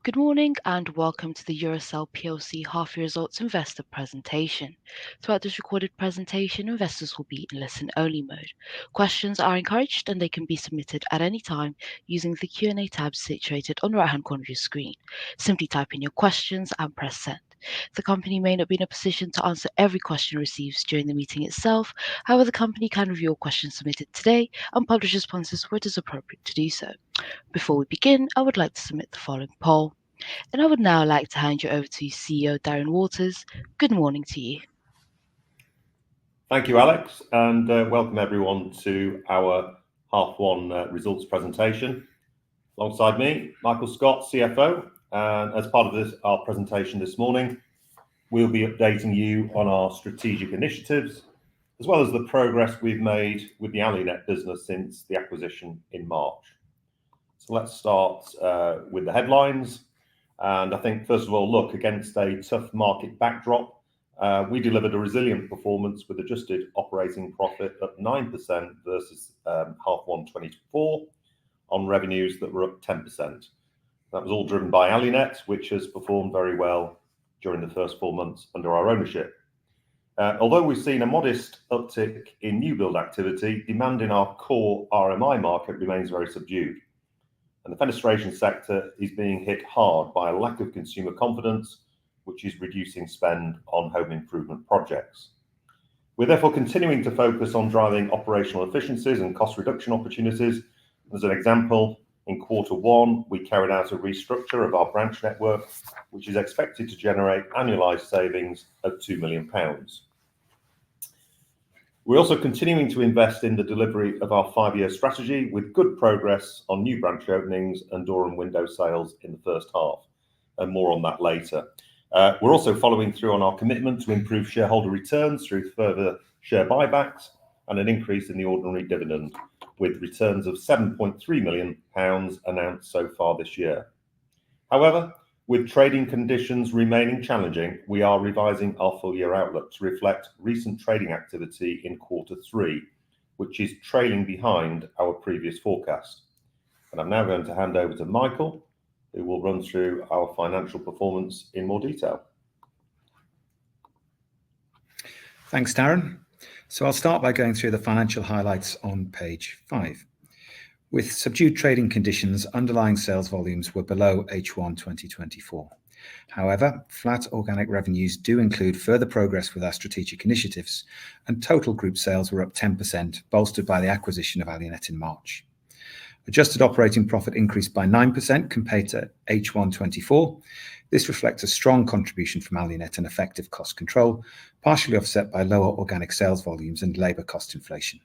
Good morning and welcome to the EUROCELL PLC half-year results investor presentation. Throughout this recorded presentation, investors will be in listen-only mode. Questions are encouraged and they can be submitted at any time using the Q&A tab situated on the right-hand corner of your screen. Simply type in your questions and press send. The company may not be in a position to answer every question received during the meeting itself. However, the company can review all questions submitted today and publish responses where it is appropriate to do so. Before we begin, I would like to submit the following poll. And I would now like to hand you over to CEO Darren Waters. Good morning to you. Thank you, Alex, and welcome everyone to our half one results presentation. Alongside me, Michael Scott, CFO, and as part of our presentation this morning, we'll be updating you on our strategic initiatives, as well as the progress we've made with the Alinet business since the acquisition in March. So let's start with the headlines. And I think, first of all, look, against a tough market backdrop, we delivered a resilient performance with adjusted operating profit up 9% versus half one 2024 on revenues that were up 10%. That was all driven by Alinet, which has performed very well during the first 4 months under our ownership. Although we've seen a modest uptick in new build activity, demand in our core RMI market remains very subdued. And the fenestration sector is being hit hard by a lack of consumer confidence, which is reducing spend on home improvement projects. We're therefore continuing to focus on driving operational efficiencies and cost reduction opportunities. As an example, in Q1, we carried out a restructure of our branch network, which is expected to generate annualized savings of £2 million. We're also continuing to invest in the delivery of our 5-year strategy with good progress on new branch openings and door and window sales in the first half, and more on that later. We're also following through on our commitment to improve shareholder returns through further share buybacks and an increase in the ordinary dividend, with returns of £7.3 million announced so far this year. However, with trading conditions remaining challenging, we are revising our full-year outlook to reflect recent trading activity in Q3, which is trailing behind our previous forecast. And I'm now going to hand over to Michael, who will run through our financial performance in more detail. Thanks, Darren. So I'll start by going through the financial highlights on page 5. With subdued trading conditions, underlying sales volumes were below H1 2024. However, flat organic revenues do include further progress with our strategic initiatives, and total group sales were up 10%, bolstered by the acquisition of Alinet in March. Adjusted operating profit increased by 9% compared to H1 24. This reflects a strong contribution from Alinet and effective cost control, partially offset by lower organic sales volumes and labour cost inflation.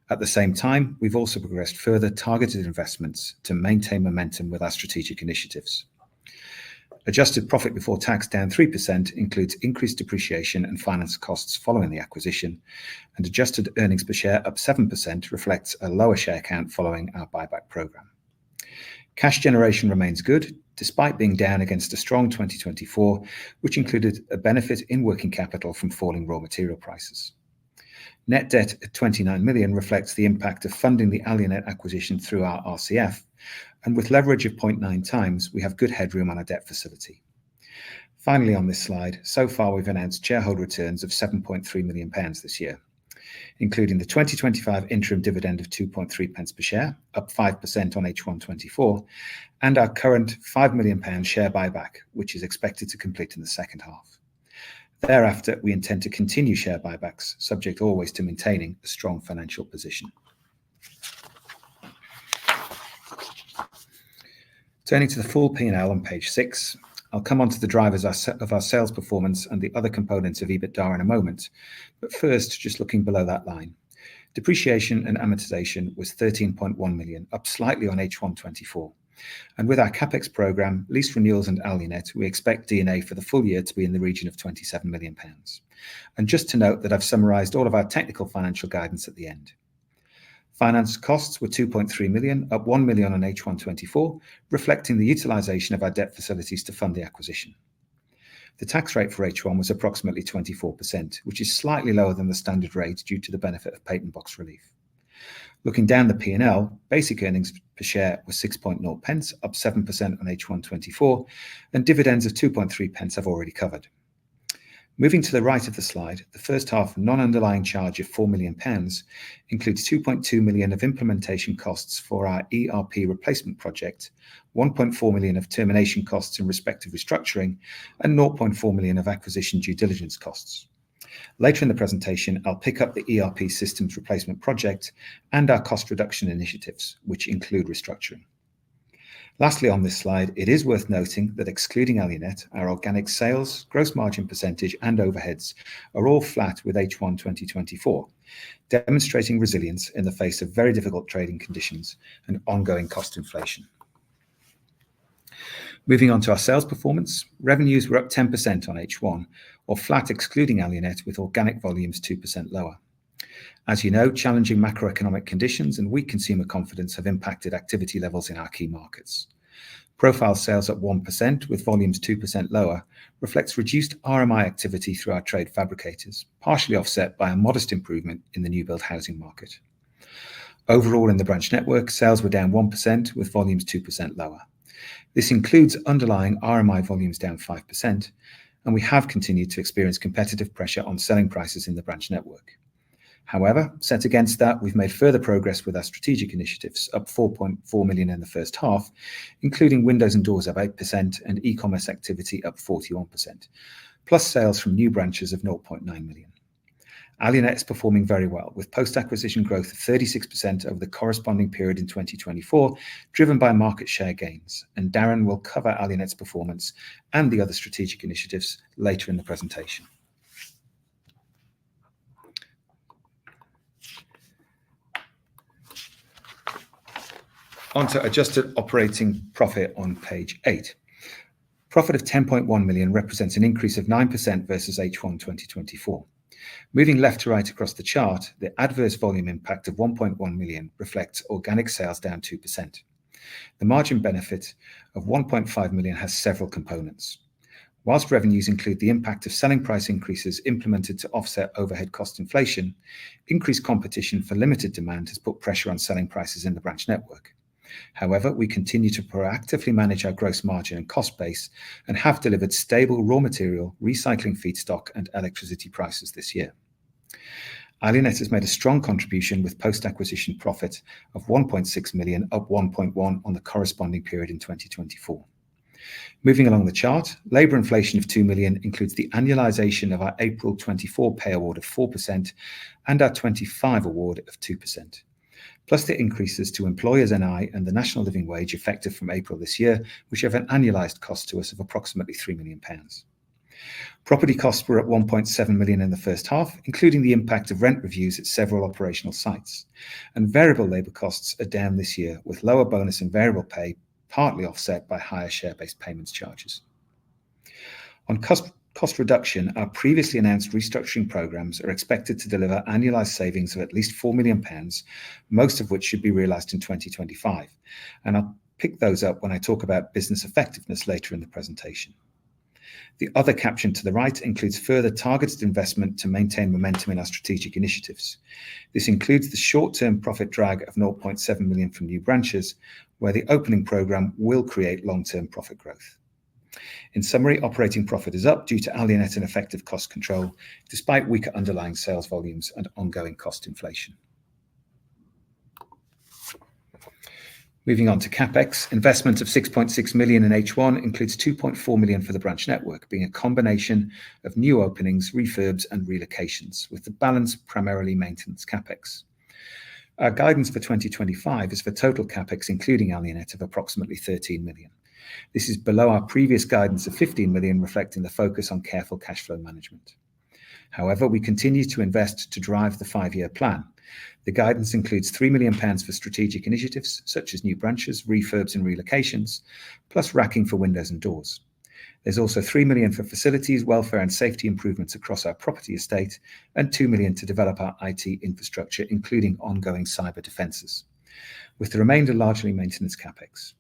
At the same time, we've also progressed further targeted investments to maintain momentum with our strategic initiatives. Adjusted profit before tax down 3% includes increased depreciation and finance costs following the acquisition, and adjusted earnings per share up 7% reflects a lower share count following our buyback programme. Cash generation remains good, despite being down against a strong 2024, which included a benefit in working capital from falling raw material prices. Net debt at 29 million reflects the impact of funding the Alinet acquisition through our RCF, and with leverage of 0.9 times, we have good headroom on our debt facility. Finally, on this slide, so far we've announced shareholder returns of £7.3 million this year, including the 2025 interim dividend of 2.3 pence per share, up 5% on H1 24, and our current £5 million share buyback, which is expected to complete in the second half. Thereafter, we intend to continue share buybacks, subject always to maintaining a strong financial position. Turning to the full P&L on page 6, I'll come on to the drivers of our sales performance and the other components of EBITDA in a moment, but first, just looking below that line. Depreciation and amortization was 13.1 million, up slightly on H1 24. And with our CapEx programme, lease renewals and Alinet, we expect D&A for the full year to be in the region of £27 million. And just to note that I've summarised all of our technical financial guidance at the end. Finance costs were 2.3 million, up 1 million on H1 24, reflecting the utilisation of our debt facilities to fund the acquisition. The tax rate for H1 was approximately 24%, which is slightly lower than the standard rate due to the benefit of patent box relief. Looking down the P&L, basic earnings per share was 6.0 pence, up 7% on H1 24, and dividends of 2.3 pence I've already covered. Moving to the right of the slide, the first half non-underlying charge of £4 million includes 2.2 million of implementation costs for our ERP replacement project, 1.4 million of termination costs in respect of restructuring, and 0.4 million of acquisition due diligence costs. Later in the presentation, I'll pick up the ERP systems replacement project and our cost reduction initiatives, which include restructuring. Lastly, on this slide, it is worth noting that excluding Alionet, our organic sales, gross margin percentage, and overheads are all flat with H1 2024, demonstrating resilience in the face of very difficult trading conditions and ongoing cost inflation. Moving on to our sales performance, revenues were up 10% on H1, or flat excluding Alionet, with organic volumes 2% lower. As you know, challenging macroeconomic conditions and weak consumer confidence have impacted activity levels in our key markets. Profile sales up 1%, with volumes 2% lower, reflects reduced RMI activity through our trade fabricators, partially offset by a modest improvement in the new build housing market. Overall, in the branch network, sales were down 1%, with volumes 2% lower. This includes underlying RMI volumes down 5%, and we have continued to experience competitive pressure on selling prices in the branch network. However, set against that, we've made further progress with our strategic initiatives, up 4.4 million in the first half, including windows and doors up 8% and e-commerce activity up 41%, plus sales from new branches of 0.9 million. Alionet is performing very well, with post-acquisition growth of 36% over the corresponding period in 2024, driven by market share gains, and Darren will cover Alionet's performance and the other strategic initiatives later in the presentation. Onto adjusted operating profit on page 8. Profit of 10.1 million represents an increase of 9% versus H1 2024. Moving left to right across the chart, the adverse volume impact of 1.1 million reflects organic sales down 2%. The margin benefit of 1.5 million has several components. Whilst revenues include the impact of selling price increases implemented to offset overhead cost inflation, increased competition for limited demand has put pressure on selling prices in the branch network. However, we continue to proactively manage our gross margin and cost base and have delivered stable raw material, recycling feedstock, and electricity prices this year. Alionet has made a strong contribution with post-acquisition profit of 1.6 million, up 1.1 on the corresponding period in 2024. Moving along the chart, labour inflation of 2 million includes the annualisation of our April 24 pay award of 4% and our 25 award of 2%. Plus the increases to employers' NI and the national living wage effective from April this year, which have an annualised cost to us of approximately £3 million. Property costs were at 1.7 million in the first half, including the impact of rent reviews at several operational sites. And variable labour costs are down this year, with lower bonus and variable pay partly offset by higher share-based payments charges. On cost reduction, our previously announced restructuring programs are expected to deliver annualised savings of at least £4 million, most of which should be realised in 2025. And I'll pick those up when I talk about business effectiveness later in the presentation. The other caption to the right includes further targeted investment to maintain momentum in our strategic initiatives. This includes the short-term profit drag of 0.7 million from new branches, where the opening programme will create long-term profit growth. In summary, operating profit is up due to Alionet and effective cost control, despite weaker underlying sales volumes and ongoing cost inflation. Moving on to CapEx, investment of 6.6 million in H1 includes 2.4 million for the branch network, being a combination of new openings, refurbs, and relocations, with the balance primarily maintenance CapEx. Our guidance for 2025 is for total CapEx, including Alionet, of approximately 13 million. This is below our previous guidance of 15 million, reflecting the focus on careful cash flow management. However, we continue to invest to drive the 5-year plan. The guidance includes £3 million for strategic initiatives, such as new branches, refurbs, and relocations, plus racking for windows and doors. There's also £3 million for facilities, welfare, and safety improvements across our property estate, and £2 million to develop our IT infrastructure, including ongoing cyber defences, with the remainder largely maintenance CapEx.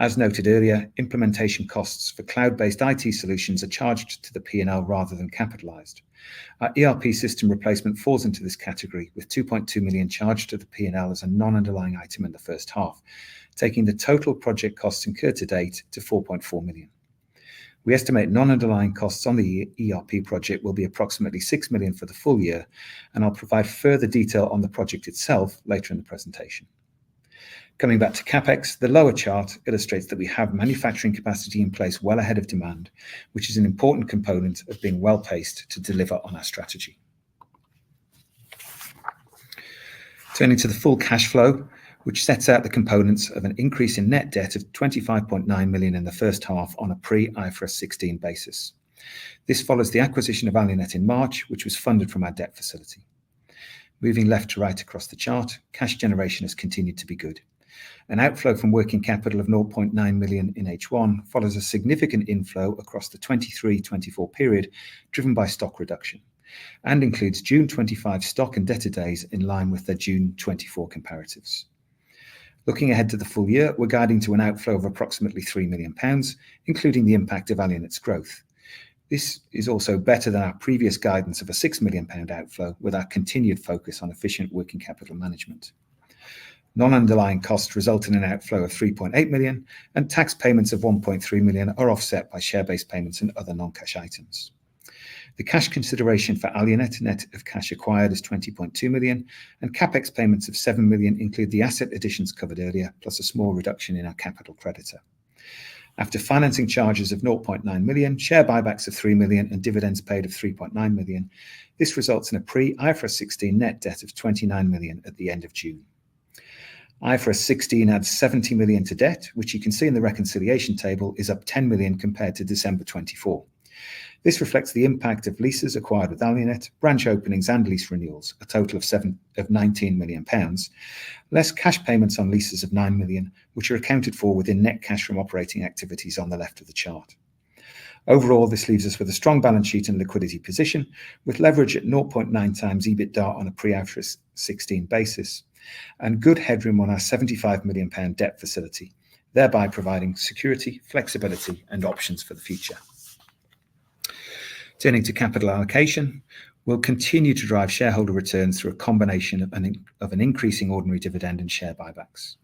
As noted earlier, implementation costs for cloud-based IT solutions are charged to the P&L rather than capitalized. Our ERP system replacement falls into this category, with 2.2 million charged to the P&L as a non-underlying item in the first half, taking the total project costs incurred to date to 4.4 million. We estimate non-underlying costs on the ERP project will be approximately 6 million for the full year, and I'll provide further detail on the project itself later in the presentation. Coming back to CapEx, the lower chart illustrates that we have manufacturing capacity in place well ahead of demand, which is an important component of being well paced to deliver on our strategy. Turning to the full cash flow, which sets out the components of an increase in net debt of 25.9 million in the first half on a pre-IFRS 16 basis. This follows the acquisition of Alionet in March, which was funded from our debt facility. Moving left to right across the chart, cash generation has continued to be good. An outflow from working capital of 0.9 million in H1 follows a significant inflow across the 23-24 period, driven by stock reduction, and includes June 25 stock and debtor days in line with their June 24 comparatives. Looking ahead to the full year, we're guiding to an outflow of approximately £3 million, including the impact of Alionet's growth. This is also better than our previous guidance of a £6 million outflow, with our continued focus on efficient working capital management. Non-underlying costs result in an outflow of 3.8 million, and tax payments of 1.3 million are offset by share-based payments and other non-cash items. The cash consideration for Alionet net of cash acquired is 20.2 million, and CapEx payments of 7 million include the asset additions covered earlier, plus a small reduction in our capital creditor. After financing charges of 0.9 million, share buybacks of 3 million, and dividends paid of 3.9 million, this results in a pre-IFRS 16 net debt of 29 million at the end of June. IFRS 16 adds 70 million to debt, which you can see in the reconciliation table is up 10 million compared to December 24. This reflects the impact of leases acquired with Alionet, branch openings and lease renewals, a total of 19 million pounds, less cash payments on leases of 9 million, which are accounted for within net cash from operating activities on the left of the chart. Overall, this leaves us with a strong balance sheet and liquidity position, with leverage at 0.9 times EBITDA on a pre-IFRS 16 basis, and good headroom on our £75 million debt facility, thereby providing security, flexibility and options for the future. Turning to capital allocation, we'll continue to drive shareholder returns through a combination of an increasing ordinary dividend and share buybacks.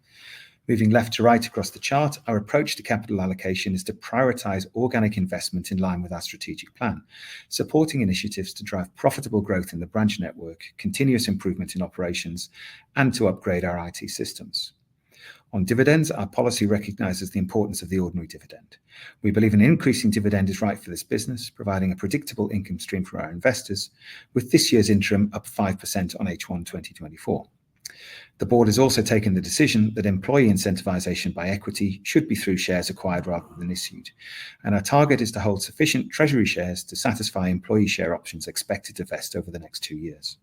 Moving left to right across the chart, our approach to capital allocation is to prioritise organic investment in line with our strategic plan, supporting initiatives to drive profitable growth in the branch network, continuous improvement in operations, and to upgrade our IT systems. On dividends, our policy recognises the importance of the ordinary dividend. We believe an increasing dividend is right for this business, providing a predictable income stream for our investors, with this year's interim up 5% on H1 2024. The board has also taken the decision that employee incentivisation by equity should be through shares acquired rather than issued, and our target is to hold sufficient treasury shares to satisfy employee share options expected to vest over the next 2 years.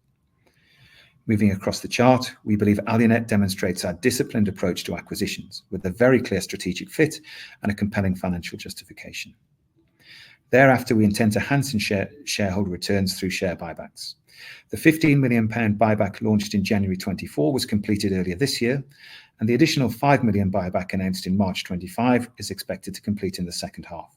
Moving across the chart, we believe Alionet demonstrates our disciplined approach to acquisitions, with a very clear strategic fit and a compelling financial justification. Thereafter, we intend to enhance shareholder returns through share buybacks. The £15 million buyback launched in January 24 was completed earlier this year, and the additional £5 million buyback announced in March 25 is expected to complete in the second half.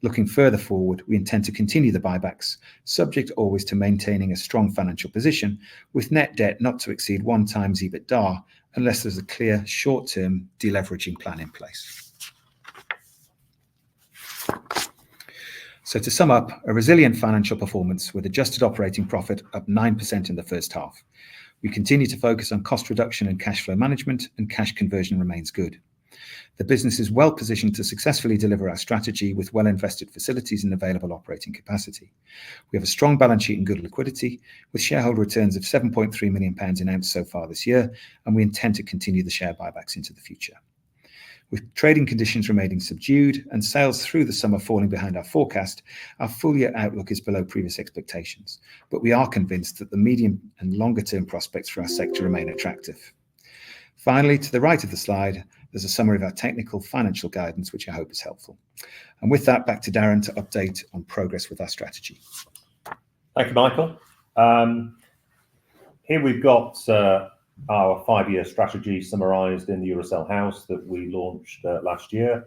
Looking further forward, we intend to continue the buybacks, subject always to maintaining a strong financial position, with net debt not to exceed 1 times EBITDA, unless there's a clear short-term deleveraging plan in place. So to sum up, a resilient financial performance with adjusted operating profit up 9% in the first half. We continue to focus on cost reduction and cash flow management, and cash conversion remains good. The business is well positioned to successfully deliver our strategy with well-invested facilities and available operating capacity. We have a strong balance sheet and good liquidity, with shareholder returns of £7.3 million announced so far this year, and we intend to continue the share buybacks into the future. With trading conditions remaining subdued and sales through the summer falling behind our forecast, our full-year outlook is below previous expectations, but we are convinced that the medium and longer-term prospects for our sector remain attractive. Finally, to the right of the slide, there's a summary of our technical financial guidance, which I hope is helpful. And with that, back to Darren to update on progress with our strategy. Thank you, Michael. Here we've got our 5-year strategy summarised in the EUROCELL House that we launched last year,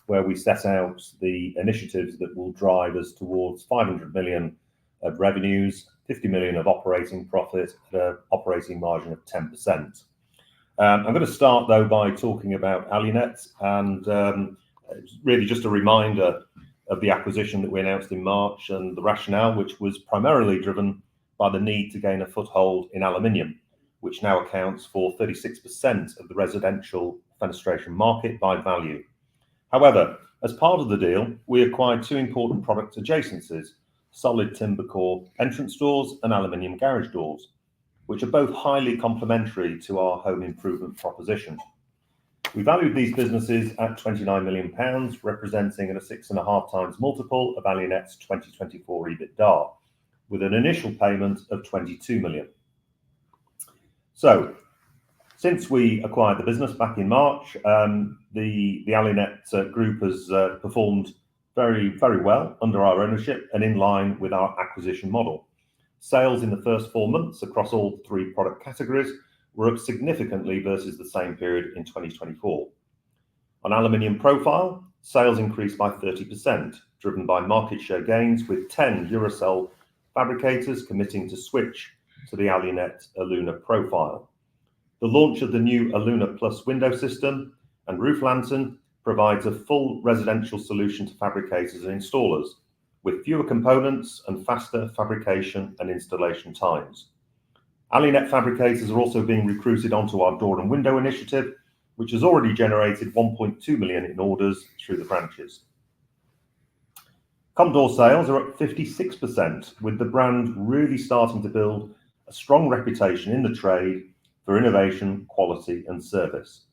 where we set out the initiatives that will drive us towards 500 million of revenues, 50 million of operating profit, an operating margin of 10%. I'm going to start though by talking about Alinet, and really just a reminder of the acquisition that we announced in March and the rationale, which was primarily driven by the need to gain a foothold in aluminium, which now accounts for 36% of the residential fenestration market by value. However, as part of the deal, we acquired two important product adjacencies: solid timber core entrance doors and aluminium garage doors, which are both highly complementary to our home improvement proposition. We valued these businesses at £29 million, representing a 6.5 times multiple of Alinet's 2024 EBITDA, with an initial payment of £22 million. So, since we acquired the business back in March, the Alinet group has performed very, very well under our ownership and in line with our acquisition model. Sales in the first 4 months across all 3 product categories were up significantly versus the same period in 2024. On aluminium profile, sales increased by 30%, driven by market share gains, with 10 EUROCELL fabricators committing to switch to the Alinet Illuna profile. The launch of the new Illuna Plus window system and roof lantern provides a full residential solution to fabricators and installers, with fewer components and faster fabrication and installation times. Alinet fabricators are also being recruited onto our door and window initiative, which has already generated 1.2 million in orders through the branches. Door sales are up 56%, with the brand really starting to build a strong reputation in the trade for innovation, quality and service.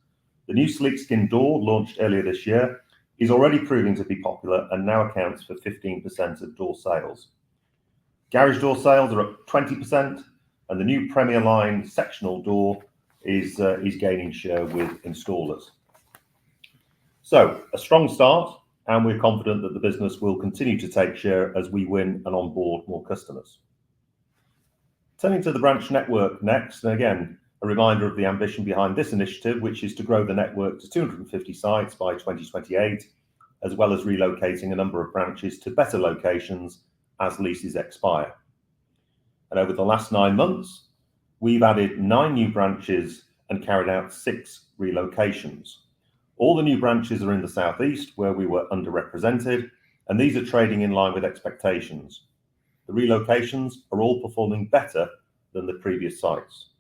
The new sleek skin door, launched earlier this year, is already proving to be popular and now accounts for 15% of door sales. Garage door sales are up 20%, and the new Premier Line sectional door is gaining share with installers. So, a strong start, and we're confident that the business will continue to take share as we win and onboard more customers. Turning to the branch network next, and again, a reminder of the ambition behind this initiative, which is to grow the network to 250 sites by 2028, as well as relocating a number of branches to better locations as leases expire. And over the last 9 months, we've added 9 new branches and carried out 6 relocations. All the new branches are in the southeast, where we were underrepresented, and these are trading in line with expectations. The relocations are all performing better than the previous sites.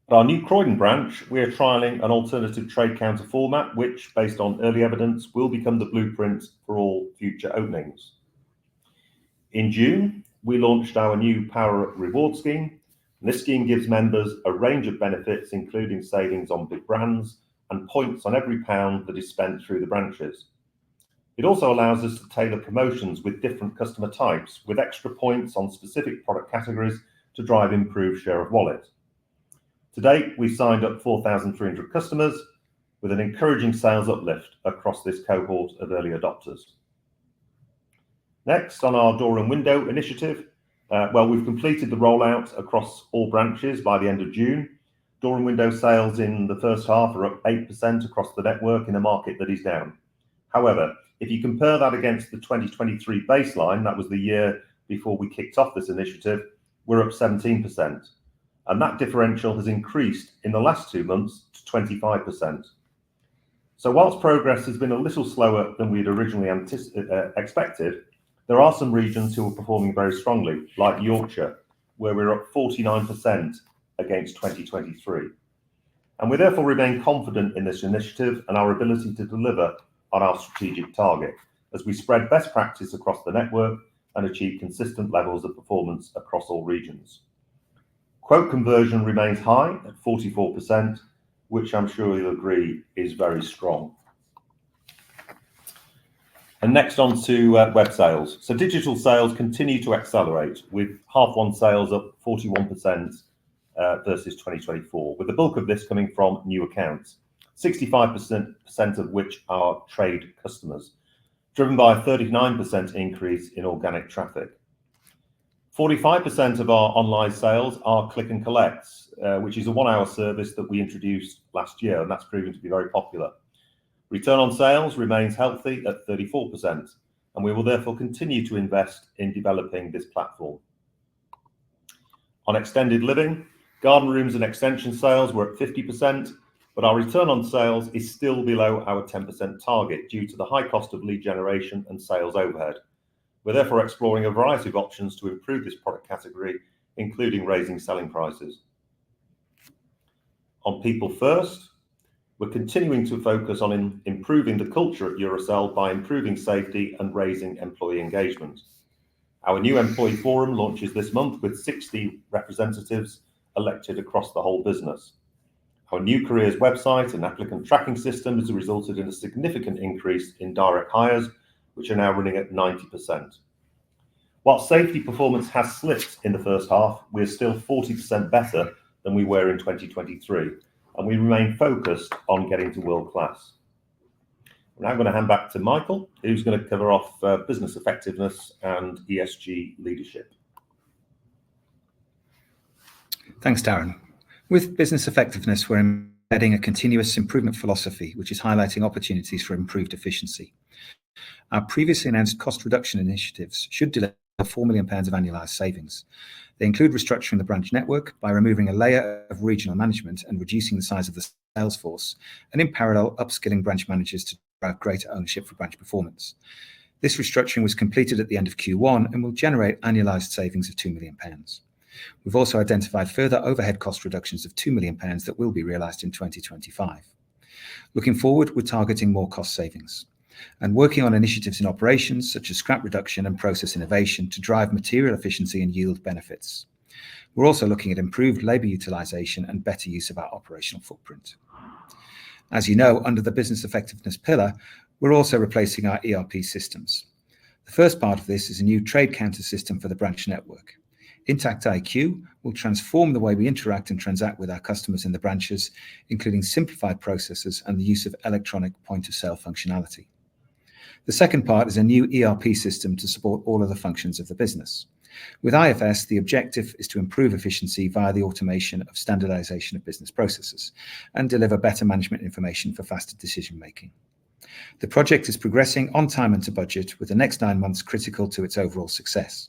At our new Croydon branch, we are trialling an alternative trade counter format, which, based on early evidence, will become the blueprint for all future openings. In June, we launched our new Power Reward scheme. This scheme gives members a range of benefits, including savings on big brands and points on every pound that is spent through the branches. It also allows us to tailor promotions with different customer types, with extra points on specific product categories to drive improved share of wallet. To date, we've signed up 4,300 customers, with an encouraging sales uplift across this cohort of early adopters. Next, on our door and window initiative, we've completed the rollout across all branches by the end of June. Door and window sales in the first half are up 8% across the network in a market that is down. However, if you compare that against the 2023 baseline, that was the year before we kicked off this initiative, we're up 17%. And that differential has increased in the last 2 months to 25%. So whilst progress has been a little slower than we'd originally expected, there are some regions who are performing very strongly, like Yorkshire, where we're up 49% against 2023. And we therefore remain confident in this initiative and our ability to deliver on our strategic target, as we spread best practice across the network and achieve consistent levels of performance across all regions. Quote conversion remains high at 44%, which I'm sure you'll agree is very strong. And next on to web sales. So digital sales continue to accelerate, with H1 sales up 41% versus 2024, with the bulk of this coming from new accounts, 65% of which are trade customers, driven by a 39% increase in organic traffic. 45% of our online sales are click and collects, which is a 1-hour service that we introduced last year, and that's proving to be very popular. Return on sales remains healthy at 34%, and we will therefore continue to invest in developing this platform. On extended living, garden rooms and extension sales were at 50%, but our return on sales is still below our 10% target due to the high cost of lead generation and sales overhead. We're therefore exploring a variety of options to improve this product category, including raising selling prices. On people first, we're continuing to focus on improving the culture at EUROCELL by improving safety and raising employee engagement. Our new employee forum launches this month with 60 representatives elected across the whole business. Our new careers website and applicant tracking system has resulted in a significant increase in direct hires, which are now running at 90%. While safety performance has slipped in the first half, we're still 40% better than we were in 2023, and we remain focused on getting to world class. I'm now going to hand back to Michael, who's going to cover off business effectiveness and ESG leadership. Thanks, Darren. With business effectiveness, we're embedding a continuous improvement philosophy, which is highlighting opportunities for improved efficiency. Our previously announced cost reduction initiatives should deliver £4 million of annualised savings. They include restructuring the branch network by removing a layer of regional management and reducing the size of the sales force, and in parallel, upskilling branch managers to drive greater ownership for branch performance. This restructuring was completed at the end of Q1 and will generate annualised savings of £2 million. We've also identified further overhead cost reductions of £2 million that will be realised in 2025. Looking forward, we're targeting more cost savings and working on initiatives in operations such as scrap reduction and process innovation to drive material efficiency and yield benefits. We're also looking at improved labour utilisation and better use of our operational footprint. As you know, under the business effectiveness pillar, we're also replacing our ERP systems. The first part of this is a new trade counter system for the branch network. Intact IQ will transform the way we interact and transact with our customers in the branches, including simplified processes and the use of electronic point-of-sale functionality. The second part is a new ERP system to support all of the functions of the business. With IFS, the objective is to improve efficiency via the automation of standardization of business processes and deliver better management information for faster decision-making. The project is progressing on time and to budget, with the next 9 months critical to its overall success.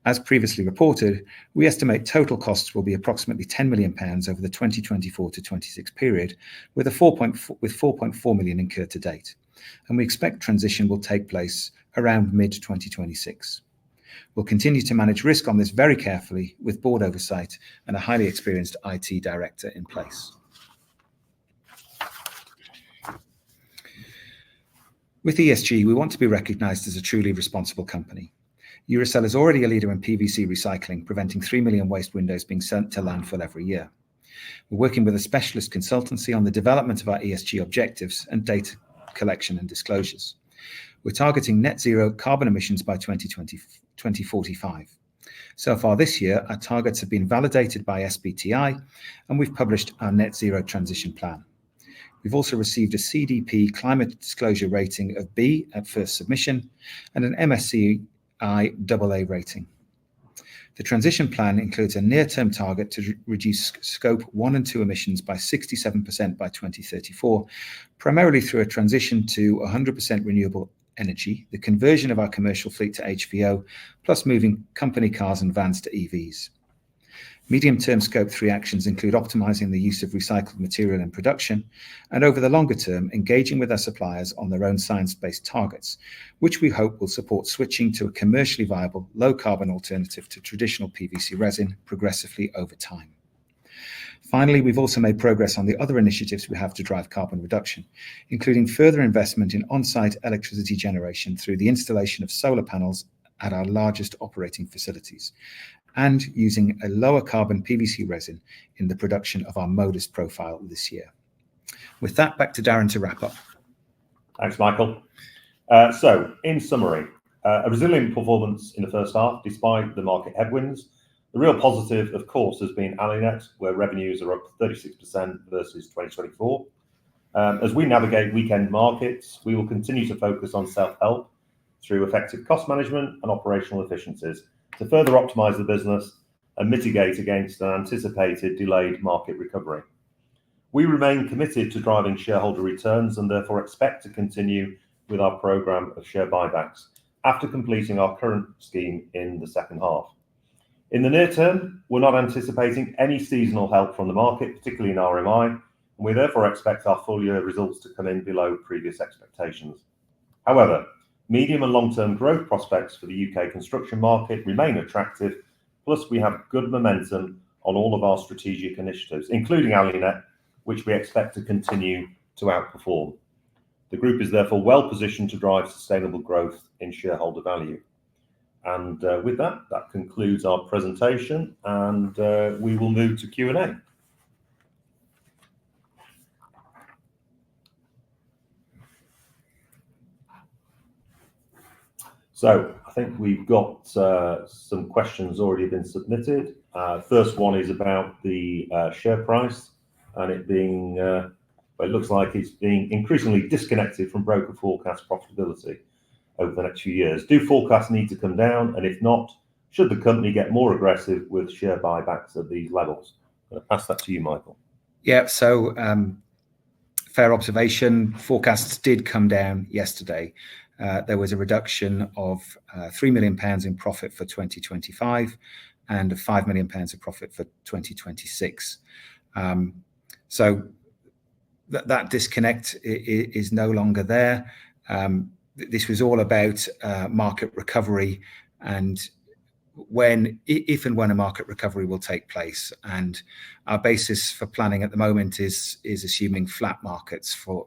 As previously reported, we estimate total costs will be approximately £10 million over the 2024 to 26 period, with 4.4 million incurred to date, and we expect transition will take place around mid-2026. We'll continue to manage risk on this very carefully with board oversight and a highly experienced IT director in place. With ESG, we want to be recognised as a truly responsible company. EUROCELL is already a leader in PVC recycling, preventing 3 million waste windows being sent to landfill every year. We're working with a specialist consultancy on the development of our ESG objectives and data collection and disclosures. We're targeting net zero carbon emissions by 2045. So far this year, our targets have been validated by SBTi, and we've published our net zero transition plan. We've also received a CDP climate disclosure rating of B at first submission and an MSCI AA rating. The transition plan includes a near-term target to reduce Scope 1 and 2 emissions by 67% by 2034, primarily through a transition to 100% renewable energy, the conversion of our commercial fleet to HVO, plus moving company cars and vans to EVs. Medium-term Scope 3 actions include optimizing the use of recycled material in production, and over the longer term, engaging with our suppliers on their own science-based targets, which we hope will support switching to a commercially viable, low-carbon alternative to traditional PVC resin progressively over time. Finally, we've also made progress on the other initiatives we have to drive carbon reduction, including further investment in on-site electricity generation through the installation of solar panels at our largest operating facilities, and using a lower carbon PVC resin in the production of our Modus profile this year. With that, back to Darren to wrap up. Thanks, Michael. So, in summary, a resilient performance in the first half despite the market headwinds. The real positive, of course, has been Alinet, where revenues are up 36% versus 2024. As we navigate weekend markets, we will continue to focus on self-help through effective cost management and operational efficiencies, to further optimize the business and mitigate against an anticipated delayed market recovery. We remain committed to driving shareholder returns and therefore expect to continue with our program of share buybacks after completing our current scheme in the second half. In the near term, we're not anticipating any seasonal help from the market, particularly in RMI, and we therefore expect our full year results to come in below previous expectations. However, medium and long-term growth prospects for the UK construction market remain attractive, plus we have good momentum on all of our strategic initiatives, including Alinet, which we expect to continue to outperform. The group is therefore well positioned to drive sustainable growth in shareholder value. And with that concludes our presentation, and we will move to Q&A. So I think we've got some questions already been submitted. First one is about the share price and it being, well, it looks like it's being increasingly disconnected from broker forecast profitability over the next few years. Do forecasts need to come down? And if not, should the company get more aggressive with share buybacks at these levels? I'll pass that to you, Michael. Yeah, so fair observation. Forecasts did come down yesterday. There was a reduction of £3 million in profit for 2025 and £5 million of profit for 2026. So that disconnect is no longer there. This was all about market recovery and if and when a market recovery will take place. And our basis for planning at the moment is assuming flat markets for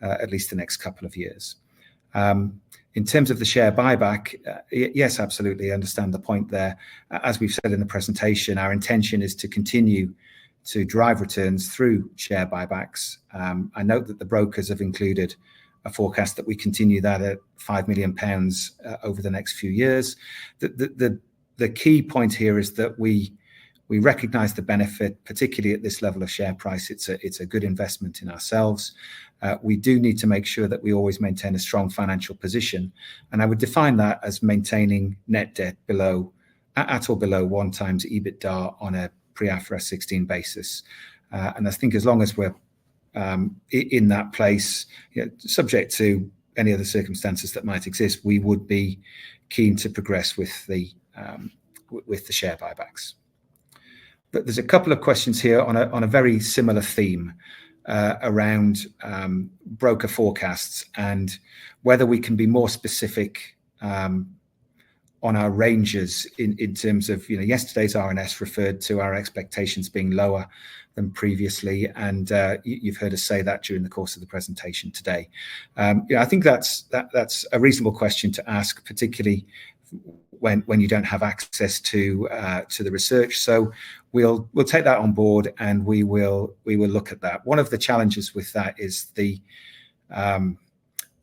at least the next couple of years. In terms of the share buyback, yes, absolutely, I understand the point there. As we've said in the presentation, our intention is to continue to drive returns through share buybacks. I note that the brokers have included a forecast that we continue that at £5 million over the next few years. The key point here is that we recognise the benefit, particularly at this level of share price. It's a good investment in ourselves. We do need to make sure that we always maintain a strong financial position, and I would define that as maintaining net debt at or below 1 times EBITDA on a pre-IFRS 16 basis. And I think as long as we're in that place, subject to any other circumstances that might exist, we would be keen to progress with the share buybacks. But there's a couple of questions here on a very similar theme around broker forecasts and whether we can be more specific on our ranges in terms of, yesterday's RNS referred to our expectations being lower than previously, and you've heard us say that during the course of the presentation today. I think that's a reasonable question to ask, particularly when you don't have access to the research. So we'll take that on board and we will look at that. One of the challenges with that is the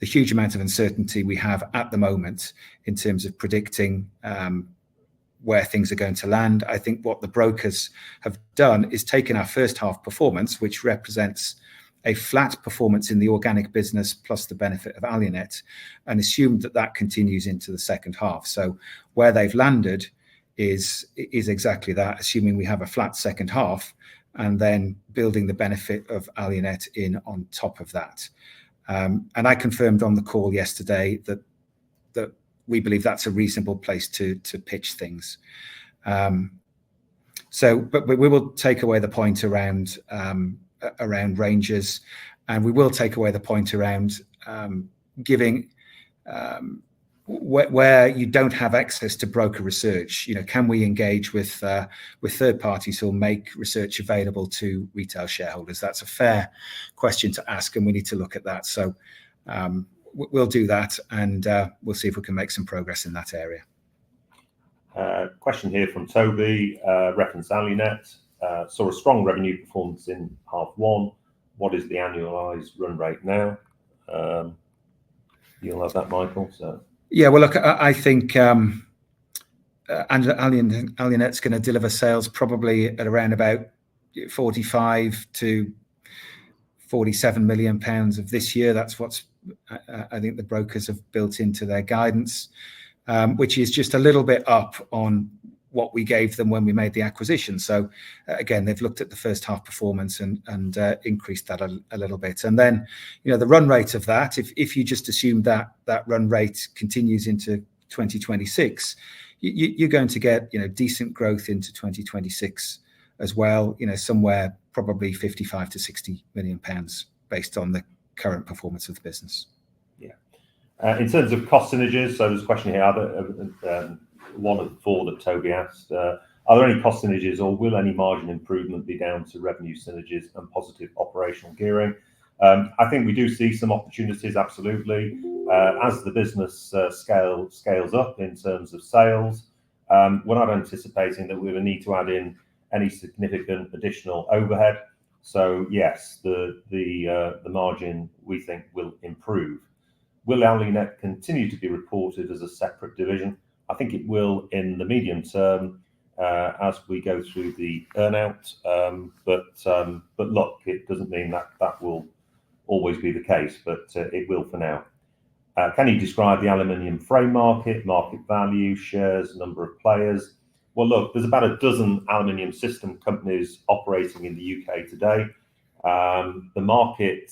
huge amount of uncertainty we have at the moment in terms of predicting where things are going to land. I think what the brokers have done is taken our first half performance, which represents a flat performance in the organic business plus the benefit of Alinet, and assumed that continues into the second half. So where they've landed is exactly that, assuming we have a flat second half and then building the benefit of Alinet in on top of that. And I confirmed on the call yesterday that we believe that's a reasonable place to pitch things. But we will take away the point around ranges, and we will take away the point around giving where you don't have access to broker research. Can we engage with third parties who'll make research available to retail shareholders? That's a fair question to ask, and we need to look at that. So we'll do that, and we'll see if we can make some progress in that area. Question here from Toby, reference Alinet. Saw a strong revenue performance in half one. What is the annualized run rate now? You'll have that, Michael. So. Yeah, well, look, I think Alienet's going to deliver sales probably at around about 45 to 47 million pounds of this year. That's what I think the brokers have built into their guidance. which is just a little bit up on what we gave them when we made the acquisition. So again, they've looked at the first half performance and increased that a little bit. And then, the run rate of that, if you just assume that run rate continues into 2026, you're going to get, decent growth into 2026 as well, somewhere probably 55 to 60 million pounds based on the current performance of the business. Yeah. In terms of cost synergies, so there's a question here, one of the four that Toby asked, are there any cost synergies or will any margin improvement be down to revenue synergies and positive operational gearing? I think we do see some opportunities, absolutely. As the business scales up in terms of sales, we're not anticipating that we're going to need to add in any significant additional overhead. So yes, the margin we think will improve. Will Alinet continue to be reported as a separate division? I think it will in the medium term as we go through the earn-out. But look, it doesn't mean that will always be the case, but it will for now. Can you describe the aluminium frame market value, shares, number of players? Well, look, there's about a dozen aluminium system companies operating in the UK today. The market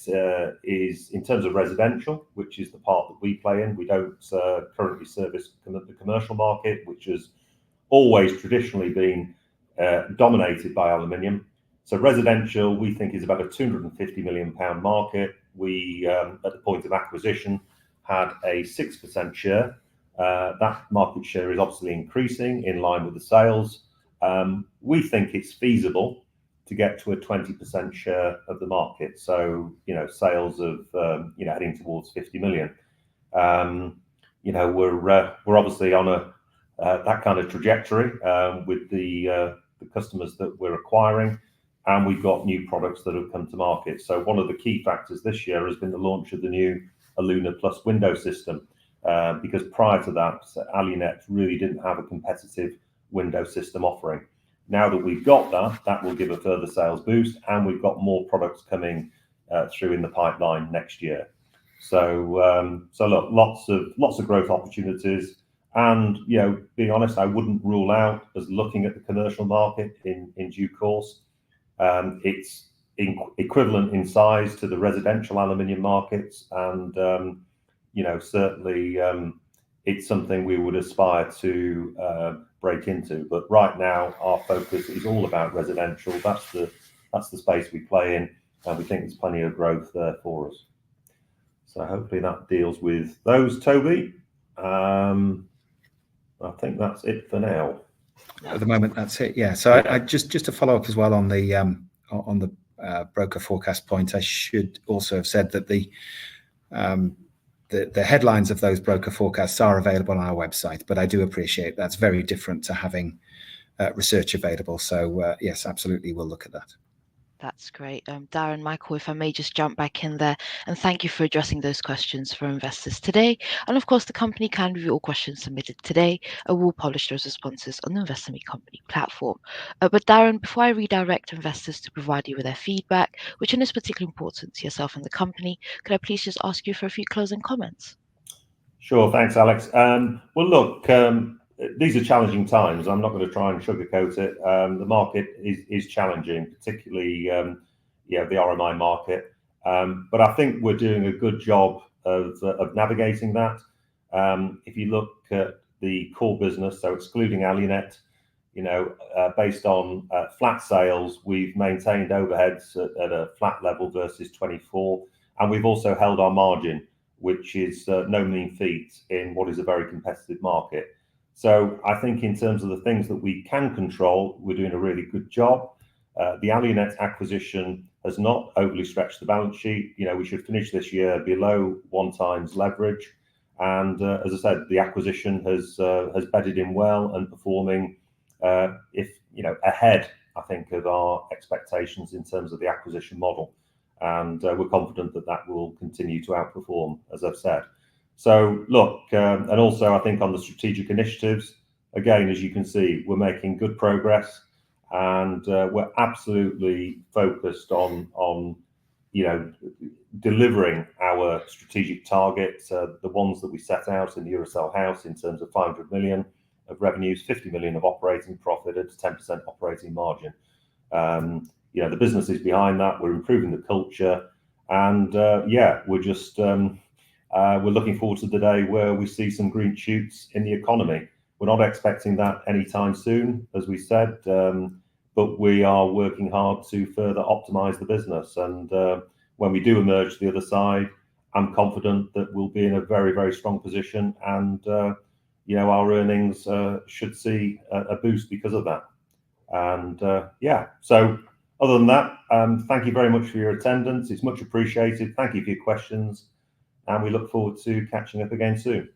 is, in terms of residential, which is the part that we play in, we don't currently service the commercial market, which has always traditionally been dominated by aluminium. So residential, we think, is about a £250 million market. We, at the point of acquisition, had a 6% share. That market share is obviously increasing in line with the sales. We think it's feasible to get to a 20% share of the market. So, sales of, heading towards 50 million. We're obviously on that kind of trajectory with the customers that we're acquiring, and we've got new products that have come to market. So one of the key factors this year has been the launch of the new Aluna Plus window system, because prior to that, Alinet really didn't have a competitive window system offering. Now that we've got that will give a further sales boost, and we've got more products coming through in the pipeline next year. So look, lots of growth opportunities, and being honest, I wouldn't rule out as looking at the commercial market in due course. It's equivalent in size to the residential aluminium markets, and certainly it's something we would aspire to break into. But right now, our focus is all about residential. That's the space we play in, and we think there's plenty of growth there for us. So hopefully that deals with those, Toby. I think that's it for now. At the moment, that's it. Yeah. So I just to follow up as well on the broker forecast point, I should also have said that the headlines of those broker forecasts are available on our website, but I do appreciate that's very different to having research available. So yes, absolutely, we'll look at that. That's great. Darren, Michael, if I may just jump back in there, and thank you for addressing those questions for investors today. And of course, the company can review all questions submitted today and will publish those responses on the Investor Meet Company platform. But Darren, before I redirect investors to provide you with their feedback, which is particularly important to yourself and the company, could I please just ask you for a few closing comments? Sure, thanks, Alex. Well, look, these are challenging times. I'm not going to try and sugarcoat it. The market is challenging, particularly the RMI market. But I think we're doing a good job of navigating that. If you look at the core business, so excluding Alinet, based on flat sales, we've maintained overheads at a flat level versus 24, and we've also held our margin, which is no mean feat in what is a very competitive market. So I think in terms of the things that we can control, we're doing a really good job. The Alinet acquisition has not overly stretched the balance sheet. We should finish this year below 1x leverage. And as I said, the acquisition has bedded in well and performing ahead, I think, of our expectations in terms of the acquisition model. And we're confident that will continue to outperform, as I've said. So look, and also I think on the strategic initiatives, again, as you can see, we're making good progress, and we're absolutely focused on delivering our strategic targets, the ones that we set out in the EUROCELL house in terms of 500 million of revenues, 50 million of operating profit at 10% operating margin. The business is behind that. We're improving the culture, and we're just we're looking forward to the day where we see some green shoots in the economy. We're not expecting that anytime soon, as we said, but we are working hard to further optimize the business. And when we do emerge the other side, I'm confident that we'll be in a very, very strong position, and our earnings should see a boost because of that. And so other than that, thank you very much for your attendance. It's much appreciated. Thank you for your questions, and we look forward to catching up again soon.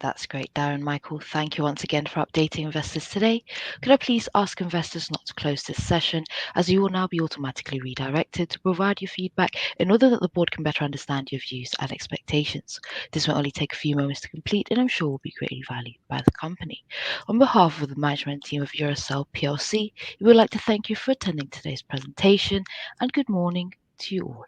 That's great, Darren. Michael, thank you once again for updating investors today. Could I please ask investors not to close this session, as you will now be automatically redirected to provide your feedback in order that the board can better understand your views and expectations. This will only take a few moments to complete, and I'm sure will be greatly valued by the company. On behalf of the management team of EUROCELL PLC, we would like to thank you for attending today's presentation, and good morning to you all.